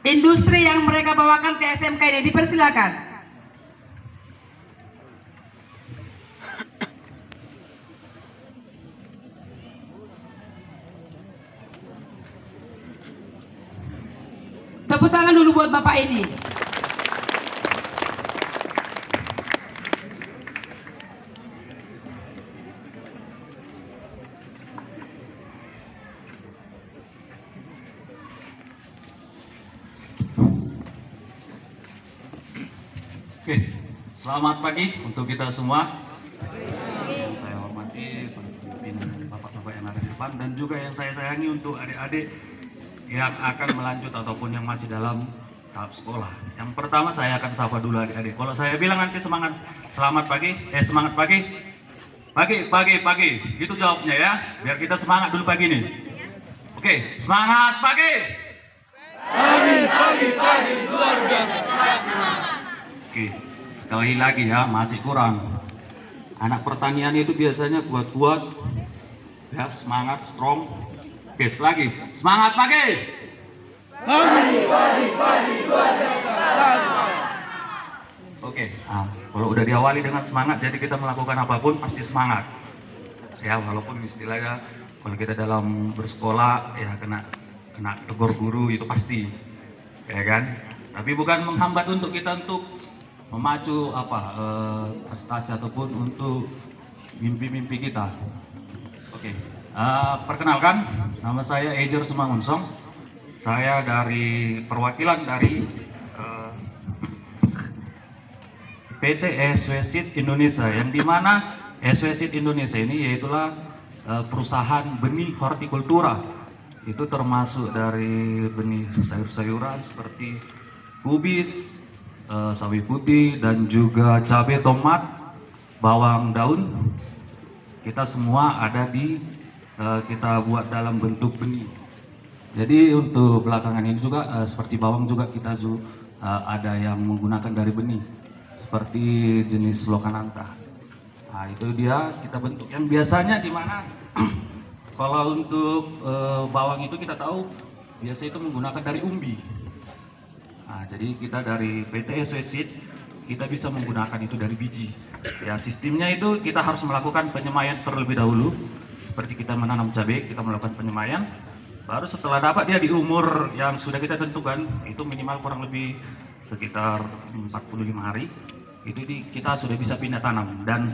industri yang mereka bawakan ke SMK ini. Dipersilakan. Tepuk tangan dulu buat Bapak ini. Oke, selamat pagi untuk kita semua. Yang saya hormati para pimpinan bapak-bapak yang ada di depan dan juga yang saya sayangi untuk adik-adik yang akan melanjut ataupun yang masih dalam tahap sekolah. Yang pertama saya akan sapa dulu adik-adik. Kalau saya bilang nanti semangat, selamat pagi, semangat pagi, pagi, gitu jawabnya ya, biar kita semangat dulu pagi ini. Oke, semangat pagi. Pagi, luar biasa. Oke, sekali lagi ya, masih kurang. Anak pertanian itu biasanya kuat-kuat, ya, semangat, strong. Oke, sekali lagi, semangat pagi. Pagi, luar biasa. Oke, kalau udah diawali dengan semangat, jadi kita melakukan apapun pasti semangat. Ya, walaupun istilahnya kalau kita dalam bersekolah ya kena tegur guru itu pasti, ya kan? Tapi bukan menghambat untuk kita untuk memacu prestasi ataupun untuk mimpi-mimpi kita. Oke, perkenalkan, nama saya Ejer Sumangunsong. Saya dari perwakilan dari PT SW Seed Indonesia, yang dimana SW Seed Indonesia ini yaitulah perusahaan benih hortikultura. Itu termasuk dari benih sayur-sayuran seperti kubis, sawi putih, dan juga cabai, tomat, bawang daun. Kita semua ada di kita buat dalam bentuk benih. Jadi untuk belakangan ini juga seperti bawang juga kita ada yang menggunakan dari benih seperti jenis Lokananta. Nah, itu dia kita bentuk yang biasanya di mana kalau untuk bawang itu kita tahu biasa itu menggunakan dari umbi. Nah, jadi kita dari PT SW Seed kita bisa menggunakan itu dari biji. Ya, sistemnya itu kita harus melakukan penyemaian terlebih dahulu. Seperti kita menanam cabai, kita melakukan penyemaian. Baru setelah dapat dia di umur yang sudah kita tentukan, itu minimal kurang lebih sekitar 45 hari, itu kita sudah bisa pindah tanam. Dan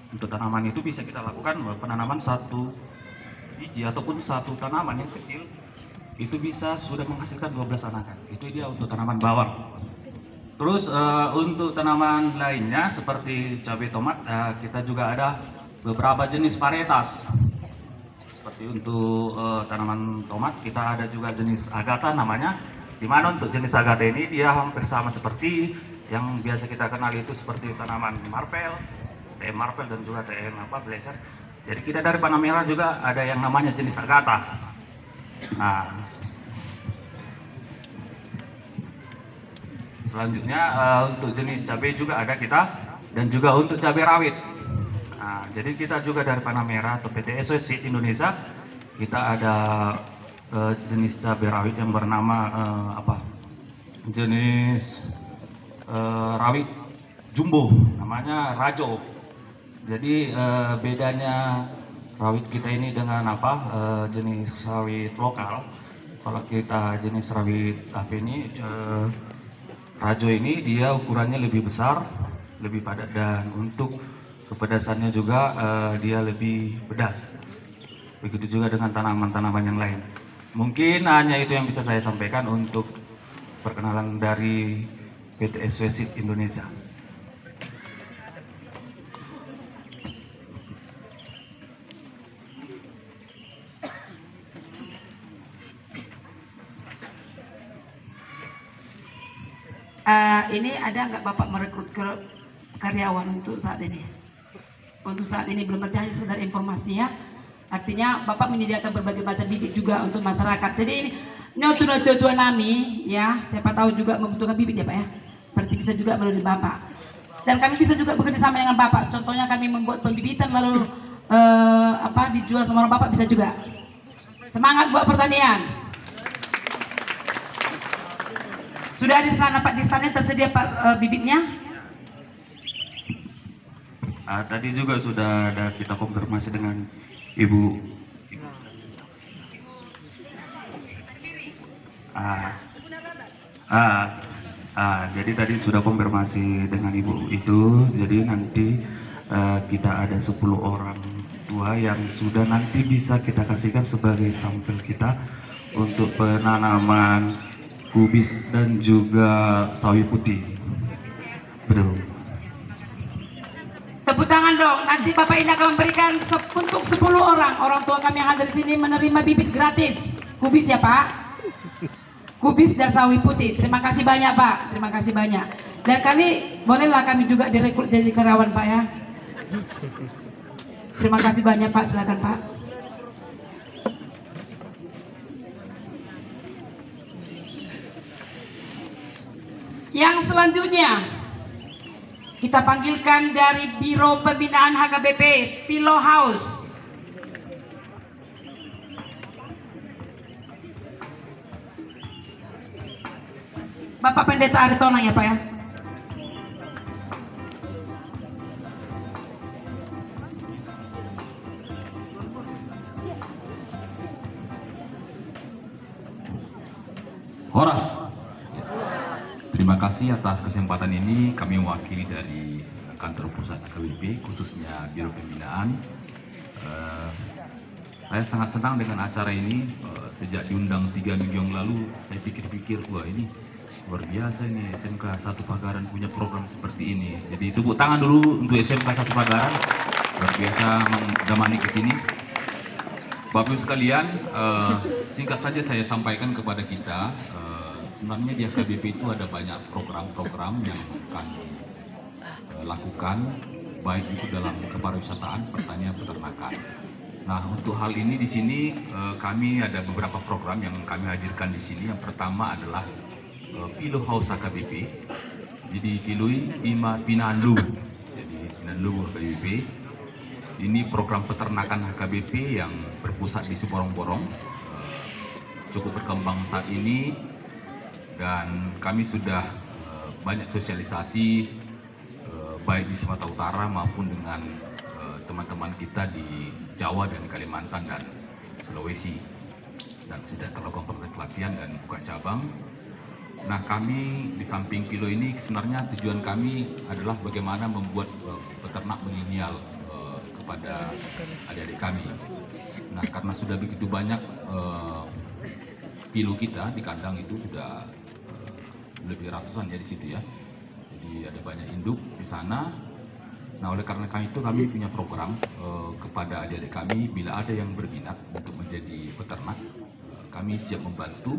untuk tanaman itu bisa kita lakukan penanaman satu biji ataupun satu tanaman yang kecil itu bisa sudah menghasilkan 12 anakan. Itu dia untuk tanaman bawang. Terus untuk tanaman lainnya seperti cabai, tomat, kita juga ada beberapa jenis varietas. Seperti untuk tanaman tomat kita ada juga jenis Agatha namanya. Dimana untuk jenis Agatha ini dia hampir sama seperti yang biasa kita kenal itu seperti tanaman marvel, TM marvel dan juga TM blazer. Jadi kita dari Panamera juga ada yang namanya jenis Agatha. Nah, selanjutnya untuk jenis cabai juga ada kita, dan juga untuk cabai rawit. Nah, jadi kita juga dari Panamera atau PT SW Seed Indonesia kita ada jenis cabai rawit yang bernama jenis rawit jumbo, namanya Rajo. Jadi bedanya rawit kita ini dengan jenis rawit lokal. Kalau kita jenis rawit Rajo ini dia ukurannya lebih besar, lebih padat, dan untuk kepedasannya juga dia lebih pedas. Begitu juga dengan tanaman-tanaman yang lain. Mungkin hanya itu yang bisa saya sampaikan untuk perkenalan dari PT SW Seed Indonesia. Ini ada nggak Bapak merekrut karyawan untuk saat ini? Untuk saat ini belum ada, hanya sekedar informasi ya. Artinya Bapak menyediakan berbagai macam bibit juga untuk masyarakat. Jadi ini tua nami ya, siapa tahu juga membutuhkan bibit ya Pak ya. Berarti bisa juga melalui Bapak. Dan kami bisa juga bekerja sama dengan Bapak. Contohnya kami membuat pembibitan lalu dijual sama orang Bapak bisa juga. Semangat buat pertanian. Sudah ada di sana Pak, di standnya tersedia Pak bibitnya? Tadi juga sudah ada kita konfirmasi dengan Ibu. Jadi tadi sudah konfirmasi dengan Ibu itu, jadi nanti kita ada 10 orang tua yang sudah nanti bisa kita kasihkan sebagai sampel kita untuk penanaman kubis dan juga sawi putih. Betul. Tepuk tangan dong. Nanti Bapak ini akan memberikan untuk 10 orang tua kami yang hadir di sini menerima bibit gratis. Kubis ya Pak. Kubis dan sawi putih. Terima kasih banyak Pak. Terima kasih banyak. Dan kali bolehlah kami juga direkrut jadi karyawan Pak ya. Terima kasih banyak Pak. Silakan Pak. Yang selanjutnya kita panggilkan dari Biro Pembinaan HKBP Pilo House. Bapak Pendeta Aritonang ya Pak ya. Horas. Terima kasih atas kesempatan ini. Kami mewakili dari kantor pusat HKBP, khususnya Biro Pembinaan. Saya sangat senang dengan acara ini. Sejak diundang 3 minggu yang lalu, saya pikir-pikir, wah ini luar biasa ini SMK 1 Pagaran punya program seperti ini. Jadi tepuk tangan dulu untuk SMK 1 Pagaran, luar biasa mendamani ke sini. Bapak Ibu sekalian, singkat saja saya sampaikan kepada kita, sebenarnya di HKBP itu ada banyak program-program yang kami lakukan, baik itu dalam kepariwisataan, pertanian, peternakan. Nah, untuk hal ini di sini kami ada beberapa program yang kami hadirkan di sini. Yang pertama adalah Pilo House HKBP. Jadi Piloi Ima Pinanlu. Jadi Pinanlu HKBP. Ini program peternakan HKBP yang berpusat di Siborong-Borong. Cukup berkembang saat ini dan kami sudah banyak sosialisasi baik di Sumatera Utara maupun dengan teman-teman kita di Jawa dan Kalimantan dan Sulawesi, dan sudah terlakukan pelatihan dan buka cabang. Nah, kami di samping Pilo ini sebenarnya tujuan kami adalah bagaimana membuat peternak milenial kepada adik-adik kami. Nah, karena sudah begitu banyak Pilo kita di kandang itu sudah lebih ratusan ya di situ ya. Jadi ada banyak induk di sana. Nah, oleh karena itu kami punya program kepada adik-adik kami, bila ada yang berminat untuk menjadi peternak, kami siap membantu.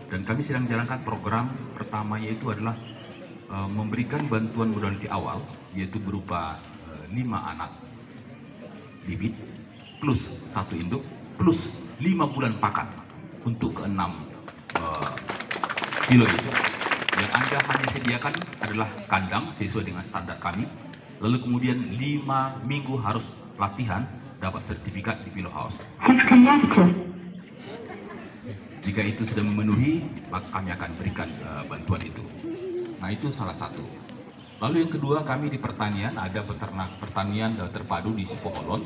Dan kami sedang jalankan program pertama, yaitu adalah memberikan bantuan modaliti awal, yaitu berupa 5 anak bibit plus 1 induk plus 5 bulan pakan untuk ke-6 Pilo itu. Yang Anda hanya sediakan adalah kandang sesuai dengan standar kami, lalu kemudian 5 minggu harus latihan dapat sertifikat di Pilo House. Jika itu sudah memenuhi, maka kami akan berikan bantuan itu. Nah, itu salah satu. Lalu yang kedua, kami di pertanian ada peternak pertanian terpadu di Sipoholon.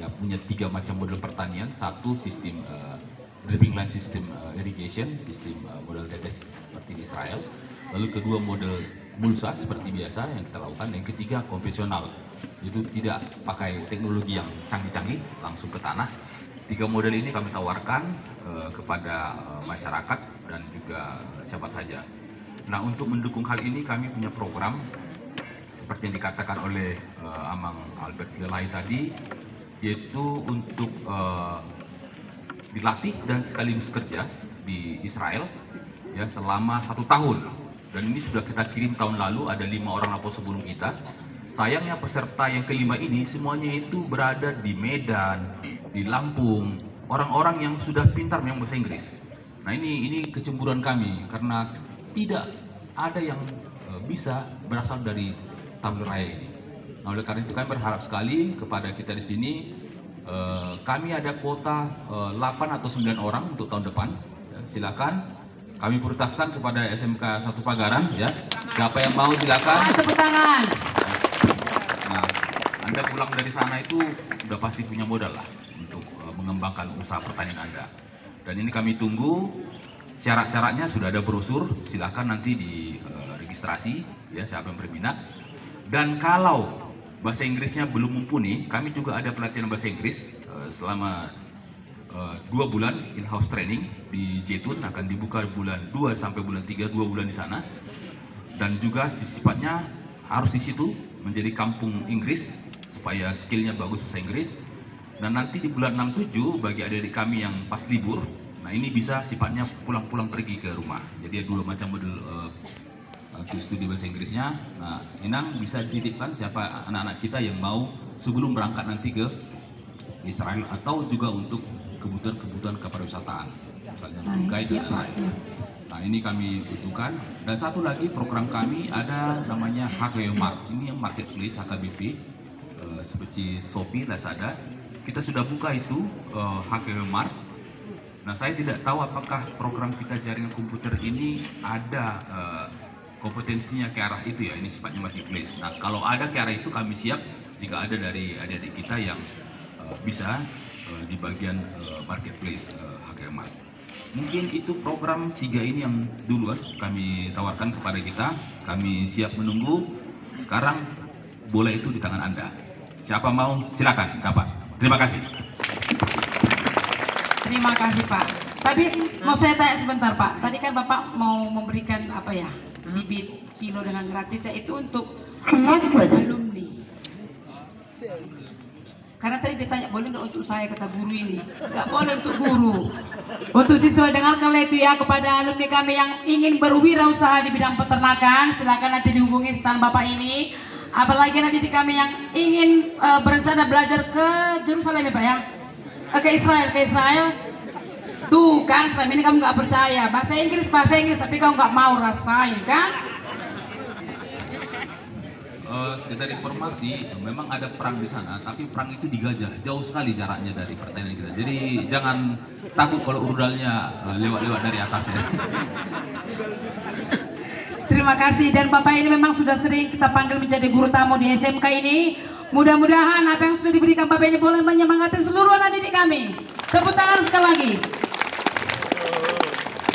Ya, punya 3 macam model pertanian. Satu sistem dripping line system irrigation, sistem model tetes seperti di Israel. Lalu kedua model mulsa seperti biasa yang kita lakukan. Yang ketiga konvensional, itu tidak pakai teknologi yang canggih-canggih, langsung ke tanah. 3 model ini kami tawarkan kepada masyarakat dan juga siapa saja. Nah, untuk mendukung hal ini kami punya program seperti yang dikatakan oleh Amang Albert Silalahi tadi, yaitu untuk dilatih dan sekaligus kerja di Israel ya selama 1 tahun. Dan ini sudah kita kirim tahun lalu, ada 5 orang lapor sebelum kita. Sayangnya peserta yang kelima ini semuanya itu berada di Medan, di Lampung, orang-orang yang sudah pintar memang bahasa Inggris. Nah, ini kecemburuan kami karena tidak ada yang bisa berasal dari Tabel Raya ini. Nah, oleh karena itu kami berharap sekali kepada kita di sini. Kami ada kuota 8 atau 9 orang untuk tahun depan. Ya, silakan kami prioritaskan kepada SMK 1 Pagaran ya. Siapa yang mau silakan. Tepuk tangan. Nah, Anda pulang dari sana itu udah pasti punya modal lah untuk mengembangkan usaha pertanian Anda. Dan ini kami tunggu, syarat-syaratnya sudah ada brosur, silakan nanti di registrasi ya siapa yang berminat. Dan kalau bahasa Inggrisnya belum mumpuni, kami juga ada pelatihan bahasa Inggris selama 2 bulan in-house training di Jetun, akan dibuka bulan 2 sampai bulan 3, 2 bulan di sana. Dan juga sifatnya harus di situ menjadi kampung Inggris supaya skillnya bagus bahasa Inggris. Dan nanti di bulan 6-7 bagi adik-adik kami yang pas libur, nah ini bisa sifatnya pulang-pulang pergi ke rumah. Jadi ada 2 macam model untuk studi bahasa Inggrisnya. Nah, Inang bisa dititipkan siapa anak-anak kita yang mau sebelum berangkat nanti ke Israel atau juga untuk kebutuhan kepariwisataan, misalnya guide dan lain-lain. Nah, ini kami butuhkan. Dan satu lagi program kami ada namanya HKW Mart. Ini yang marketplace HKBP seperti Shopee, Lazada. Kita sudah buka itu HKW Mart. Nah, saya tidak tahu apakah program kita jaringan komputer ini ada kompetensinya ke arah itu ya. Ini sifatnya marketplace. Nah, kalau ada ke arah itu kami siap jika ada dari adik-adik kita yang bisa di bagian marketplace HKW Mart. Mungkin itu program 3 ini yang duluan kami tawarkan kepada kita. Kami siap menunggu. Sekarang bola itu di tangan Anda. Siapa mau silakan dapat. Terima kasih. Terima kasih Pak. Tapi mau saya tanya sebentar Pak. Tadi kan Bapak mau memberikan apa ya, bibit kilo dengan gratis ya, itu untuk alumni. Karena tadi ditanya boleh nggak untuk saya, kata guru ini nggak boleh untuk guru. Untuk siswa dengarkanlah itu ya, kepada alumni kami yang ingin berwirausaha di bidang peternakan, silakan nanti dihubungi stand Bapak ini. Apalagi nanti di kami yang ingin berencana belajar ke Yerusalem ya Pak ya, ke Israel. Tuh kan selama ini kamu nggak percaya bahasa Inggris, tapi kamu nggak mau rasain kan? Sekedar informasi, memang ada perang di sana, tapi perang itu digajah, jauh sekali jaraknya dari pertanian kita. Jadi jangan takut kalau rudalnya lewat-lewat dari atas ya. Terima kasih. Dan Bapak ini memang sudah sering kita panggil menjadi guru tamu di SMK ini. Mudah-mudahan apa yang sudah diberikan Bapak ini boleh menyemangati seluruh anak didik kami. Tepuk tangan sekali lagi.